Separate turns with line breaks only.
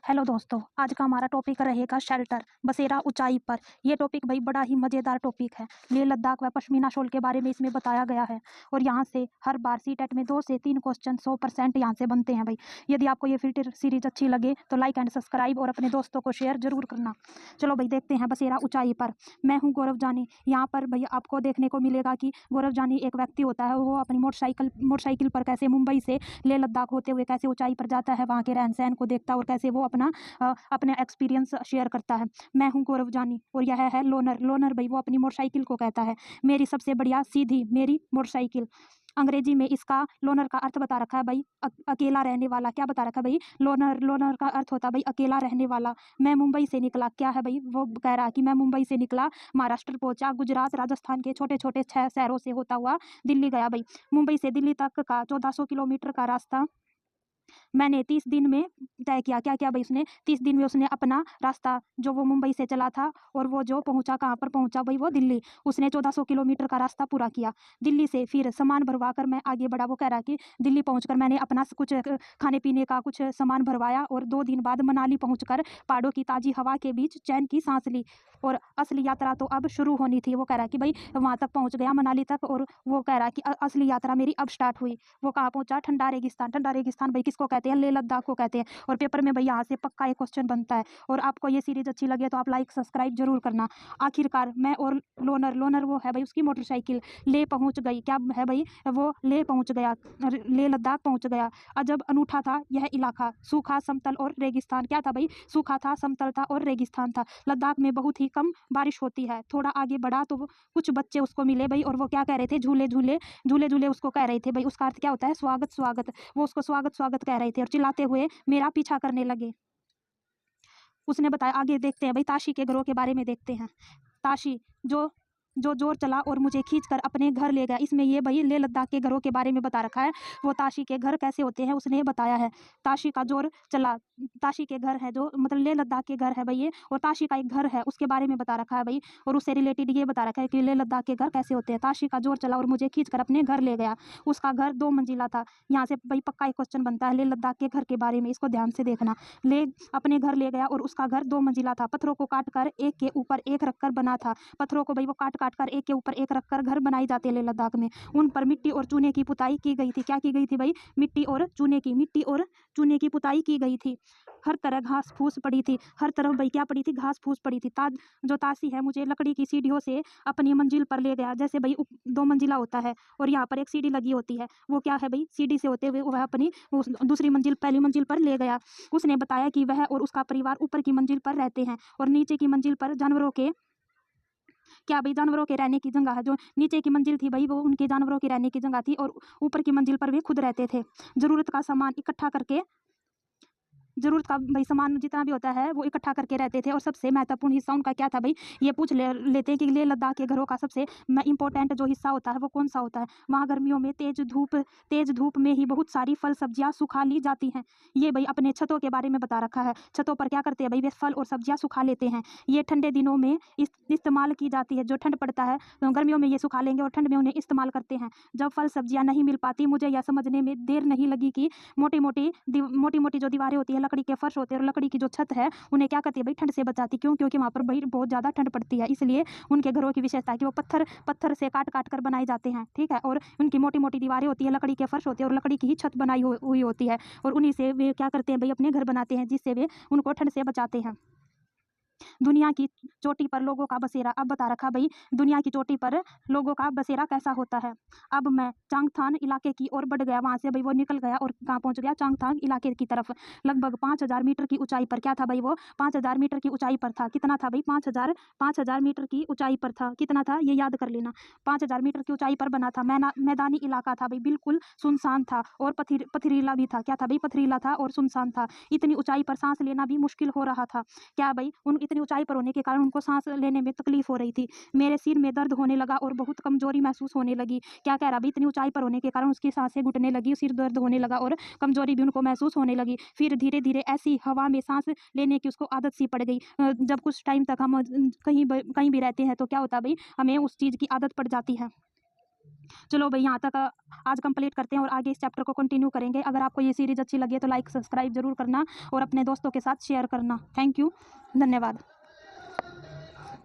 Hello दोस्तों, आज का हमारा टॉपिक रहेगा शेल्टर बसेरा ऊंचाई पर। यह टॉपिक भाई बड़ा ही मज़ेदार टॉपिक है। लेह लद्दाख व पश्मीना शॉल के बारे में इसमें बताया गया है और यहाँ से हर बार सीटेट में 2 से 3 क्वेश्चन 100% यहाँ से बनते हैं भाई। यदि आपको ये फिल्टर सीरीज अच्छी लगे तो लाइक एंड सब्सक्राइब और अपने दोस्तों को शेयर जरूर करना। चलो भाई देखते हैं बसेरा ऊंचाई पर। मैं हूँ गौरव जानी। यहाँ पर भाई आपको देखने को मिलेगा कि गौरव जानी एक व्यक्ति होता है, वो अपनी मोटरसाइकिल पर कैसे मुंबई से लेह लद्दाख होते हुए कैसे ऊंचाई पर जाता है, वहाँ के रहन सहन को देखता है और कैसे वो अपना एक्सपीरियंस शेयर करता है। मैं हूँ गौरव जानी और यह है लोनर। लोनर भाई वो अपनी मोटरसाइकिल को कहता है मेरी सबसे बढ़िया सीधी मेरी मोटरसाइकिल। अंग्रेजी में इसका लोनर का अर्थ बता रखा है भाई अकेला रहने वाला। क्या बता रखा है भाई? लोनर। लोनर का अर्थ होता है भाई अकेला रहने वाला। मैं मुंबई से निकला, क्या है भाई? वो कह रहा है कि मैं मुंबई से निकला, महाराष्ट्र पहुंचा, गुजरात राजस्थान के छोटे छोटे 6 शहरों से होता हुआ दिल्ली गया भाई। मुंबई से दिल्ली तक का 1400 किलोमीटर का रास्ता मैंने 30 दिन में तय किया। क्या किया भाई उसने? 30 दिन में उसने अपना रास्ता जो वो मुंबई से चला था और वो जो पहुंचा, कहाँ पर पहुंचा भाई? वो दिल्ली। उसने 1400 किलोमीटर का रास्ता पूरा किया। दिल्ली से फिर सामान भरवा कर मैं आगे बढ़ा। वो कह रहा कि दिल्ली पहुंचकर मैंने अपना कुछ खाने पीने का कुछ सामान भरवाया और 2 दिन बाद मनाली पहुंचकर पहाड़ों की ताज़ी हवा के बीच चैन की सांस ली और असली यात्रा तो अब शुरू होनी थी। वो कह रहा कि भाई वहाँ तक पहुँच गया मनाली तक और वो कह रहा कि असली यात्रा मेरी अब स्टार्ट हुई। वो कहाँ पहुंचा? ठंडा रेगिस्तान। ठंडा रेगिस्तान भाई किसको कहते हैं? लेह लद्दाख को कहते हैं। और पेपर में भाई यहाँ से पक्का एक क्वेश्चन बनता है। और आपको ये सीरीज अच्छी लगे तो आप लाइक सब्सक्राइब जरूर करना। आखिरकार मैं और लोनर वो है भाई उसकी मोटरसाइकिल ले पहुंच गई। क्या है भाई? वो ले पहुंच गया, लेह लद्दाख पहुंच गया। अजब अनूठा था यह इलाका, सूखा समतल और रेगिस्तान। क्या था भाई? सूखा था, समतल था और रेगिस्तान था। लद्दाख में बहुत ही कम बारिश होती है। थोड़ा आगे बढ़ा तो कुछ बच्चे उसको मिले भाई और वो क्या कह रहे थे? झूले झूले झूले झूले उसको कह रहे थे भाई। उसका अर्थ क्या होता है? स्वागत स्वागत। वो उसको स्वागत स्वागत कह रहे थे और चिल्लाते हुए मेरा पीछा करने लगे। उसने बताया। आगे देखते हैं भाई ताशी के घरों के बारे में देखते हैं। ताशी जो जो जोर चला और मुझे खींचकर अपने घर ले गया। इसमें ये भाई लेह लद्दाख के घरों के बारे में बता रखा है। वो ताशी के घर कैसे होते हैं उसने बताया है। ताशी का जोर चला, ताशी के घर है जो मतलब लेह लद्दाख के घर है भाई ये, और ताशी का एक घर है उसके बारे में बता रखा है भाई। और उससे रिलेटेड ये बता रखा है कि लेह लद्दाख के घर कैसे होते हैं। ताशी का जोर चला और मुझे खींचकर अपने घर ले गया। उसका घर 2 मंजिला था। यहाँ से भाई पक्का एक क्वेश्चन बनता है लेह लद्दाख के घर के बारे में, इसको ध्यान से देखना। ले अपने घर ले गया और उसका घर 2 मंजिला था। पत्थरों को काट कर एक के ऊपर एक रखकर बना था। पत्थरों को भाई वो काट काट कर एक के ऊपर एक रखकर घर बनाई जाते लेह लद्दाख में। उन पर मिट्टी और चूने की पुताई की गई थी। क्या की गई थी भाई? मिट्टी और चूने की पुताई की गई थी। हर तरह घास फूस पड़ी थी। हर तरफ भाई क्या पड़ी थी? घास फूस पड़ी थी। जो तासी है मुझे लकड़ी की सीढ़ियों से अपनी मंजिल पर ले गया। जैसे भाई 2 मंजिला होता है और यहाँ पर एक सीढ़ी लगी होती है। वो क्या है भाई? सीढ़ी से होते हुए वह अपनी दूसरी मंजिल पहली मंजिल पर ले गया। उसने बताया कि वह और उसका परिवार ऊपर की मंजिल पर रहते हैं और नीचे की मंजिल पर जानवरों के क्या भाई? जानवरों के रहने की जगह है। जो नीचे की मंजिल थी भाई वो उनके जानवरों के रहने की जगह थी और ऊपर की मंजिल पर वे खुद रहते थे। जरूरत का सामान इकट्ठा करके, जरूरत का भाई सामान जितना भी होता है वो इकट्ठा करके रहते थे। और सबसे महत्वपूर्ण हिस्सा उनका क्या था भाई? ये पूछ लेते हैं कि लेह लद्दाख के घरों का सबसे इंपॉर्टेंट जो हिस्सा होता है वो कौन सा होता है? वहाँ गर्मियों में तेज धूप में ही बहुत सारी फल सब्जियां सुखा ली जाती हैं। ये भाई अपने छतों के बारे में बता रखा है। छतों पर क्या करते हैं भाई? वे फल और सब्जियां सुखा लेते हैं। ये ठंडे दिनों में इस्तेमाल की जाती है। जो ठंड पड़ता है तो गर्मियों में ये सुखा लेंगे और ठंड में उन्हें इस्तेमाल करते हैं। जब फल सब्जियां नहीं मिल पाती, मुझे यह समझने में देर नहीं लगी कि मोटी मोटी जो दीवारें होती है, लकड़ी के फर्श होते हैं और लकड़ी की जो छत है उन्हें क्या करती है भाई? ठंड से बचाती। क्यों? क्योंकि वहाँ पर भाई बहुत ज़्यादा ठंड पड़ती है। इसलिए उनके घरों की विशेषता है कि वो पत्थर से काट काट कर बनाए जाते हैं। ठीक है। और उनकी मोटी मोटी दीवारें होती है, लकड़ी के फर्श होते हैं और लकड़ी की ही छत बनाई हुई होती है। और उन्हीं से वे क्या करते हैं भाई? अपने घर बनाते हैं जिससे वे उनको ठंड से बचाते हैं। दुनिया की चोटी पर लोगों का बसेरा। अब बता रखा भाई दुनिया की चोटी पर लोगों का बसेरा कैसा होता है। अब मैं चांगथान इलाके की ओर बढ़ गया। वहां से भाई वो निकल गया और कहाँ पहुंच गया? चांगथांग इलाके की तरफ। लगभग 5000 मीटर की ऊंचाई पर। क्या था भाई? वो 5000 मीटर की ऊंचाई पर था। कितना था भाई? 5000 मीटर की ऊंचाई पर था। कितना था ये याद कर लेना। 5000 मीटर की ऊंचाई पर बना था। मैदानी इलाका था भाई, बिल्कुल सुनसान था और पथरीला भी था। क्या था भाई? पथरीला था और सुनसान था। इतनी ऊंचाई पर सांस लेना भी मुश्किल हो रहा था। क्या भाई? उन इतनी ऊंचाई पर होने के कारण उनको सांस लेने में तकलीफ हो रही थी। मेरे सिर में दर्द होने लगा और बहुत कमजोरी महसूस होने लगी। क्या कह रहा भाई? इतनी ऊंचाई पर होने के कारण उसकी सांसें घुटने लगी, सिर दर्द होने लगा और कमजोरी भी उनको महसूस होने लगी। फिर धीरे धीरे ऐसी हवा में सांस लेने की उसको आदत सी पड़ गई। जब कुछ टाइम तक हम कहीं भी रहते हैं तो क्या होता है भाई? हमें उस चीज की आदत पड़ जाती है। चलो भाई, यहाँ तक आज कंप्लीट करते हैं और आगे इस चैप्टर को कंटिन्यू करेंगे। अगर आपको ये सीरीज़ अच्छी लगी है तो लाइक सब्सक्राइब जरूर करना और अपने दोस्तों के साथ शेयर करना। थैंक यू, धन्यवाद।